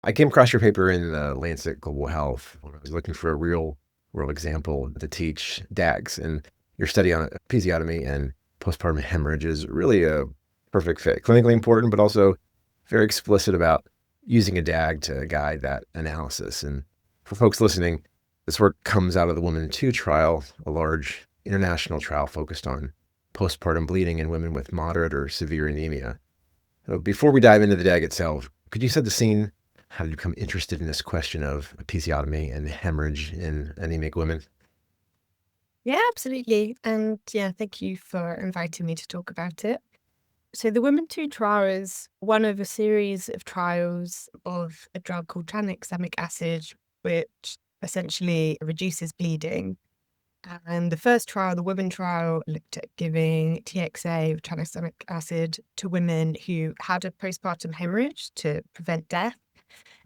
I came across your paper in the Lancet Global Health when I was looking for a real world example to teach DAGs, and your study on episiotomy and postpartum hemorrhage is really a perfect fit. Clinically important, but also very explicit about using a DAG to guide that analysis. And for folks listening, this work comes out of the Women 2 trial, a large international trial focused on postpartum bleeding in women with moderate or severe anemia. So before we dive into the DAG itself, could you set the scene? How did you become interested in this question of episiotomy and hemorrhage in anemic women? Yeah, absolutely. And yeah, thank you for inviting me to talk about it. So, the Women 2 trial is one of a series of trials of a drug called tranexamic acid, which essentially reduces bleeding. And the first trial, the women trial, looked at giving TXA, tranexamic acid, to women who had a postpartum hemorrhage to prevent death.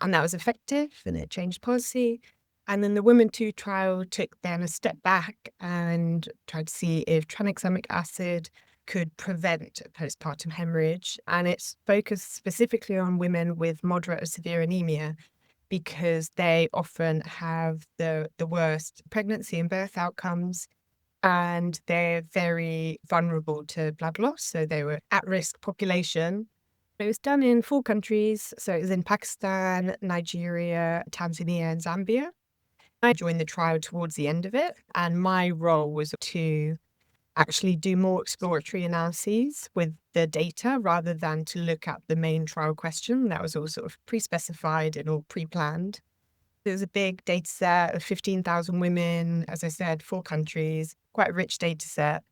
And that was effective and it changed policy. And then the Women 2 trial took then a step back and tried to see if tranexamic acid could prevent postpartum hemorrhage. And it's focused specifically on women with moderate or severe anemia because they often have the worst pregnancy and birth outcomes. And they're very vulnerable to blood loss. So they were at-risk population. It was done in 4 countries. So it was in Pakistan, Nigeria, Tanzania, and Zambia. I joined the trial towards the end of it, and my role was to actually do more exploratory analyses with the data rather than to look at the main trial question. That was all sort of pre-specified and all pre-planned. There was a big data set of 15,000 women, as I said, 4 countries, quite a rich data set.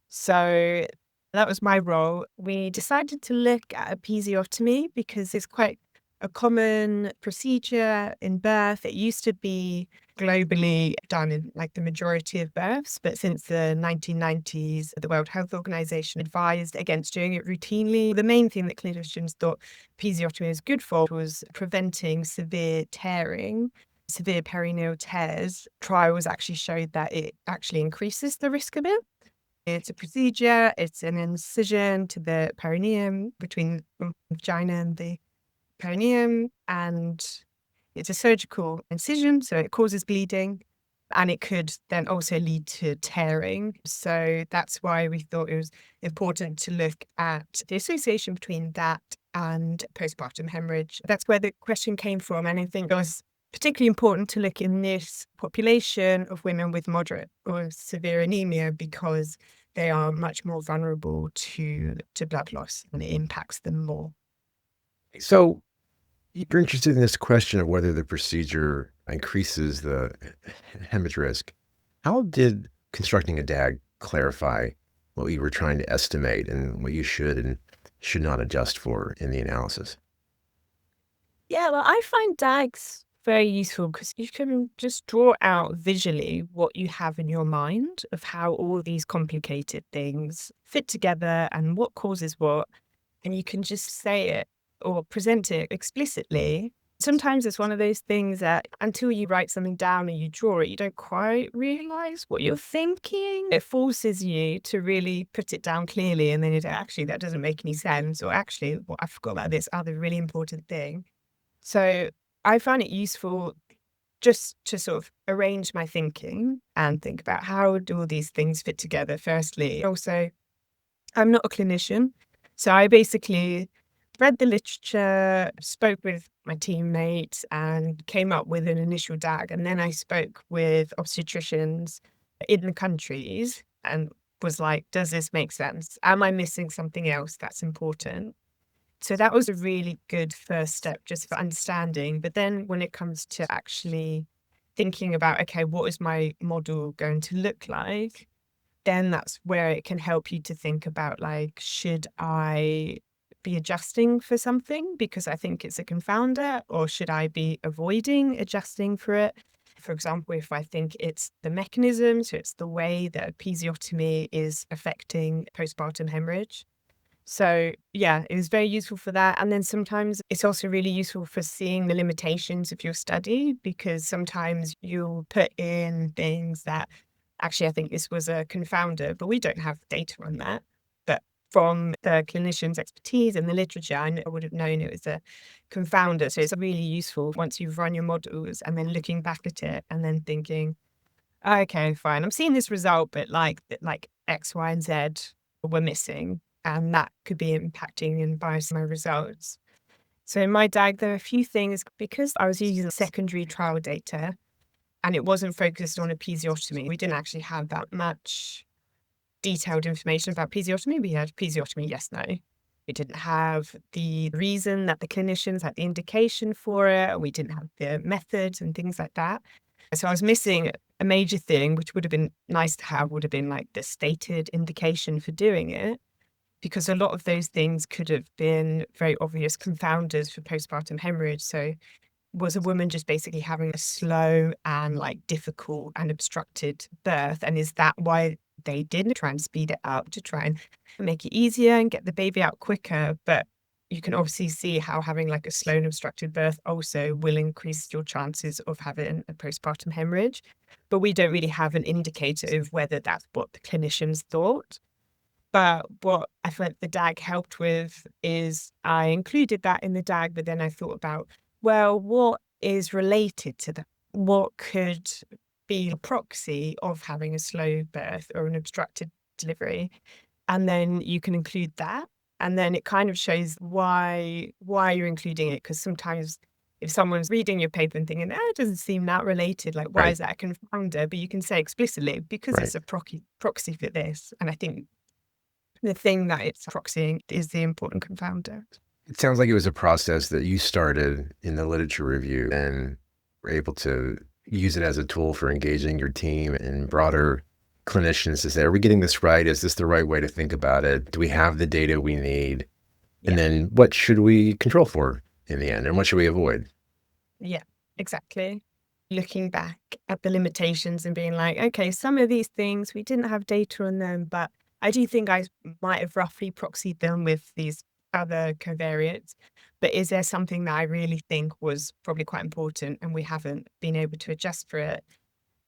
So that was my role. We decided to look at episiotomy because it's quite a common procedure in birth. It used to be globally done in like the majority of births, but since the 1990s, the World Health Organization advised against doing it routinely. The main thing that clinicians thought episiotomy was good for was preventing severe tearing. Severe perineal tears. Trials actually showed that it actually increases the risk of it. It's a procedure, it's an incision to the perineum between the vagina and the perineum, and it's a surgical incision, so it causes bleeding, and it could then also lead to tearing. So that's why we thought it was important to look at the association between that and postpartum hemorrhage. That's where the question came from, and I think it was particularly important to look in this population of women with moderate or severe anemia because they are much more vulnerable to blood loss and it impacts them more. So you're interested in this question of whether the procedure increases the hemorrhage risk. How did constructing a DAG clarify what you were trying to estimate and what you should and should not adjust for in the analysis? Yeah, well, I find DAGs very useful because you can just draw out visually what you have in your mind of how all these complicated things fit together and what causes what. And you can just say it or present it explicitly. Sometimes it's one of those things that until you write something down and you draw it, you don't quite realize what you're thinking. It forces you to really put it down clearly. And then actually, that doesn't make any sense. Or actually, well, I forgot about this other really important thing. So I find it useful just to sort of arrange my thinking and think about how do all these things fit together, firstly. Also, I'm not a clinician. So I basically read the literature, spoke with my teammates, and came up with an initial DAG. And then I spoke with obstetricians in the countries and was like, does this make sense? Am I missing something else that's important? So that was a really good first step just for understanding. But then when it comes to actually thinking about, okay, what is my model going to look like? Then that's where it can help you to think about like, should I be adjusting for something because I think it's a confounder, or should I be avoiding adjusting for it? For example, if I think it's the mechanism, so it's the way that episiotomy is affecting postpartum hemorrhage. So yeah, it was very useful for that. And then sometimes it's also really useful for seeing the limitations of your study because sometimes you'll put in things that actually I think this was a confounder, but we don't have data on that. But from the clinician's expertise and the literature, I would have known it was a confounder. So it's really useful once you've run your models and then looking back at it and then thinking, okay, fine, I'm seeing this result, but like X, Y, and Z were missing, and that could be impacting and biasing my results. So in my DAG, there are a few things because I was using secondary trial data and it wasn't focused on episiotomy. We didn't actually have that much detailed information about episiotomy. We had episiotomy, yes, no. We didn't have the reason that the clinicians had the indication for it. We didn't have the methods and things like that. So I was missing a major thing, which would have been nice to have, would have been like the stated indication for doing it, because a lot of those things could have been very obvious confounders for postpartum hemorrhage. So was a woman just basically having a slow and like difficult and obstructed birth? And is that why they didn't try and speed it up to try and make it easier and get the baby out quicker? But you can obviously see how having like a slow and obstructed birth also will increase your chances of having a postpartum hemorrhage. But we don't really have an indicator of whether that's what the clinicians thought. But what I feel like the DAG helped with is I included that in the DAG, but then I thought about, well, what is related to that? What could be a proxy of having a slow birth or an obstructed delivery? And then you can include that. And then it kind of shows why you're including it. Because sometimes if someone's reading your paper and thinking, it doesn't seem that related, like, why Right. is that a confounder? But you can say explicitly, because Right. it's a proxy for this. And I think the thing that it's proxying is the important confounder. It sounds like it was a process that you started in the literature review and were able to use it as a tool for engaging your team and broader clinicians to say, are we getting this right? Is this the right way to think about it? Do we have the data we need? And Yeah. then what should we control for in the end? And what should we avoid? Yeah, exactly. Looking back at the limitations and being like, okay, some of these things, we didn't have data on them, but I do think I might have roughly proxied them with these other covariates. But is there something that I really think was probably quite important and we haven't been able to adjust for it?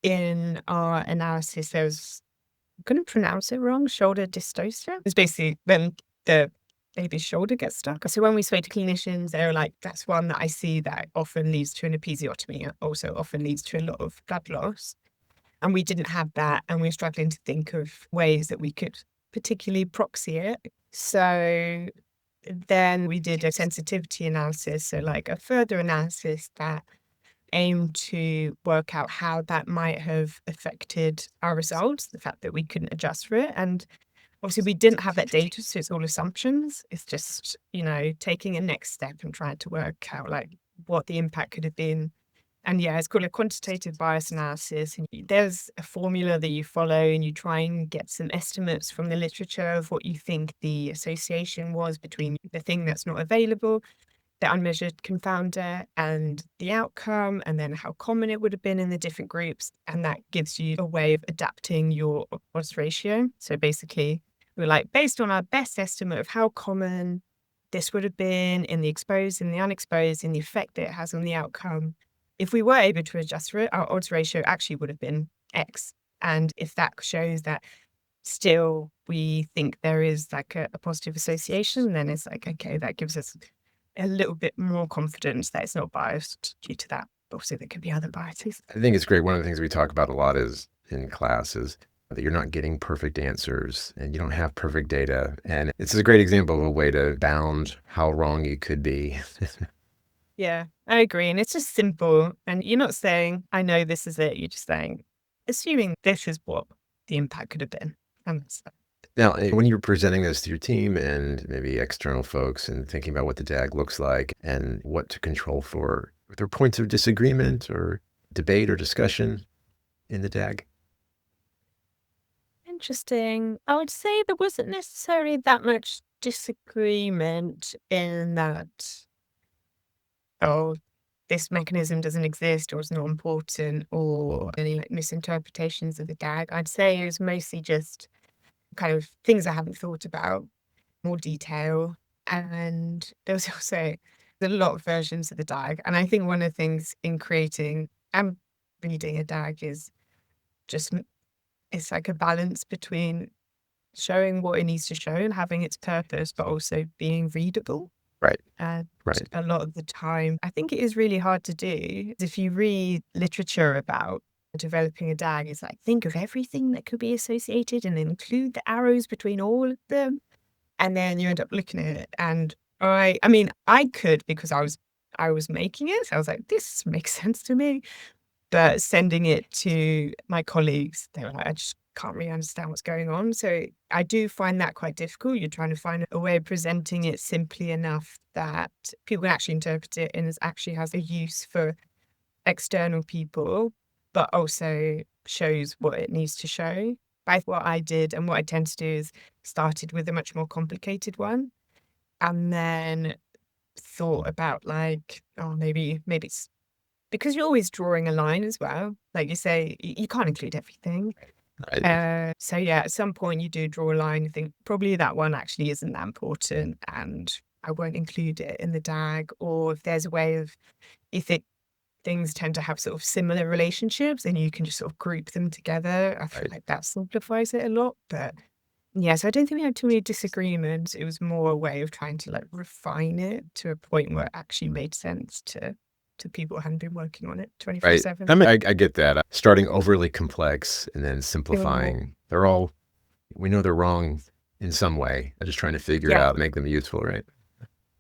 In our analysis, there was, I'm going to pronounce it wrong, shoulder dystocia. It's basically when the baby's shoulder gets stuck. So when we spoke to clinicians, they were like, that's one that I see that often leads to an episiotomy, also often leads to a lot of blood loss. And we didn't have that. And we were struggling to think of ways that we could particularly proxy it. So then we did a sensitivity analysis. So like a further analysis that aimed to work out how that might have affected our results, the fact that we couldn't adjust for it. And obviously we didn't have that data, so it's all assumptions. It's just, taking a next step and trying to work out like what the impact could have been. And yeah, it's called a quantitative bias analysis. And there's a formula that you follow and you try and get some estimates from the literature of what you think the association was between the thing that's not available, the unmeasured confounder, and the outcome, and then how common it would have been in the different groups. And that gives you a way of adapting your odds ratio. So basically, we're like, based on our best estimate of how common this would have been in the exposed, in the unexposed, in the effect that it has on the outcome, if we were able to adjust for it, our odds ratio actually would have been X. And if that shows that still we think there is like a positive association, then it's like, okay, that gives us a little bit more confidence that it's not biased due to that. Obviously, there could be other biases. I think it's great. One of the things we talk about a lot is in class is that you're not getting perfect answers and you don't have perfect data. And it's a great example of a way to bound how wrong you could be. Yeah, I agree. And it's just simple. And you're not saying, I know this is it. You're just saying, assuming this is what the impact could have been. And so, Now, when you're presenting this to your team and maybe external folks and thinking about what the DAG looks like and what to control for, are there points of disagreement or debate or discussion in the DAG? interesting. I would say there wasn't necessarily that much disagreement in that, oh, this mechanism doesn't exist or it's not important or any like misinterpretations of the DAG. I'd say it was mostly just kind of things I haven't thought about, more detail. And there was also a lot of versions of the DAG. And I think one of the things in creating and reading a DAG is just, it's like a balance between showing what it needs to show and having its purpose, but also being readable. Right. And Right. a lot of the time, I think it is really hard to do. If you read literature about developing a DAG, it's like, think of everything that could be associated and include the arrows between all of them. And then you end up looking at it. And I mean, I could because I was making it. So I was like, this makes sense to me. But sending it to my colleagues, they were like, I just can't really understand what's going on. So I do find that quite difficult. You're trying to find a way of presenting it simply enough that people can actually interpret it and it actually has a use for external people, but also shows what it needs to show. But what I did and what I tend to do is started with a much more complicated one and then thought about like, oh, maybe it's because you're always drawing a line as well. Like you say, you can't include everything. Right. So yeah, at some point you do draw a line. You think probably that one actually isn't that important, and I won't include it in the DAG. Or if there's a way of, if it things tend to have sort of similar relationships, and you can just sort of group them together. I feel Right. like that simplifies it a lot. But yeah, so I don't think we had too many disagreements. It was more a way of trying to like refine it to a point where it actually made sense to people who hadn't been working on it Right. 24/7. I get that. Starting overly complex and then simplifying. We know they're wrong in some way. I'm just trying to figure Yeah, out, make them useful, right?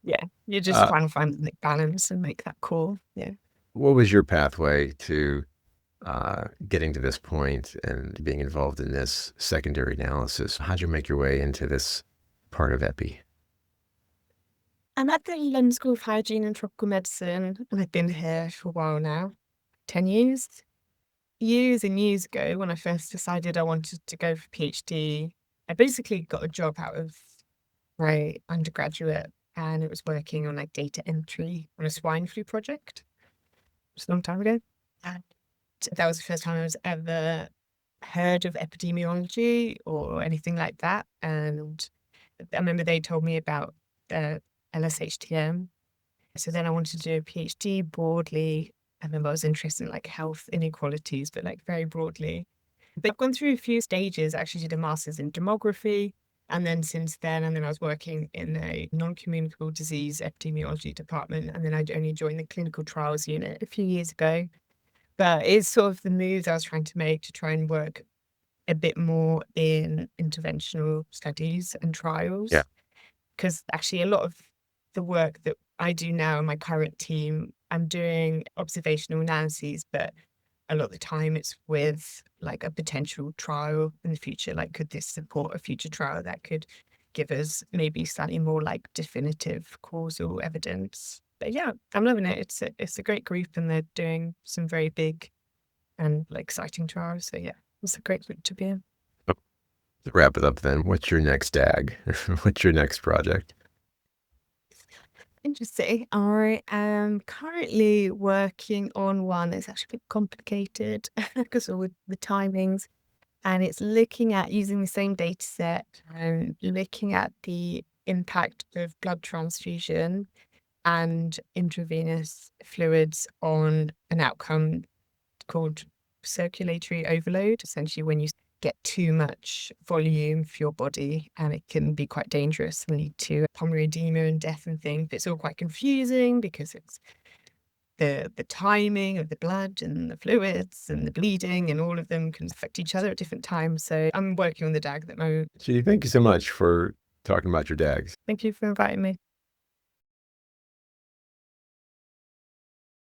yeah. You're just Uh, trying to find the balance and make that cool. Yeah. what was your pathway to getting to this point and being involved in this secondary analysis? How'd you make your way into this part of Epi? I'm at the London School of Hygiene and Tropical Medicine, and I've been here for a while now, 10 years. Years and years ago, when I first decided I wanted to go for PhD, I basically got a job out of my undergraduate, and it was working on like data entry on a swine flu project. It was a long time ago. And that was the first time I was ever heard of epidemiology or anything like that. And I remember they told me about LSHTM. So then I wanted to do a PhD broadly. I remember I was interested in like health inequalities, but like very broadly. But I've gone through a few stages. I actually did a master's in demography. And then since then, I was working in a non-communicable disease epidemiology department. And then I'd only joined the clinical trials unit a few years ago. But it's sort of the moves I was trying to make to try and work a bit more in interventional studies and Yeah. trials. Because actually a lot of the work that I do now in my current team, I'm doing observational analyses, but a lot of the time it's with like a potential trial in the future. Like, could this support a future trial that could give us maybe slightly more like definitive causal evidence? But yeah, I'm loving it. It's a great group and they're doing some very big and like exciting trials. So yeah, it's a great group to be in. Oh, to wrap it up then, what's your next DAG? What's your next project? Interesting. I am currently working on one that's actually a bit complicated because of the timings, and it's looking at using the same data set and looking at the impact of blood transfusion and intravenous fluids on an outcome called circulatory overload, essentially when you get too much volume for your body, and it can be quite dangerous and lead to pulmonary edema and death and things. But it's all quite confusing because it's the timing of the blood and the fluids and the bleeding, and all of them can affect each other at different times. So I'm working on the DAG at the moment. Judy, thank you so much for talking about your DAGs. Thank you for inviting me.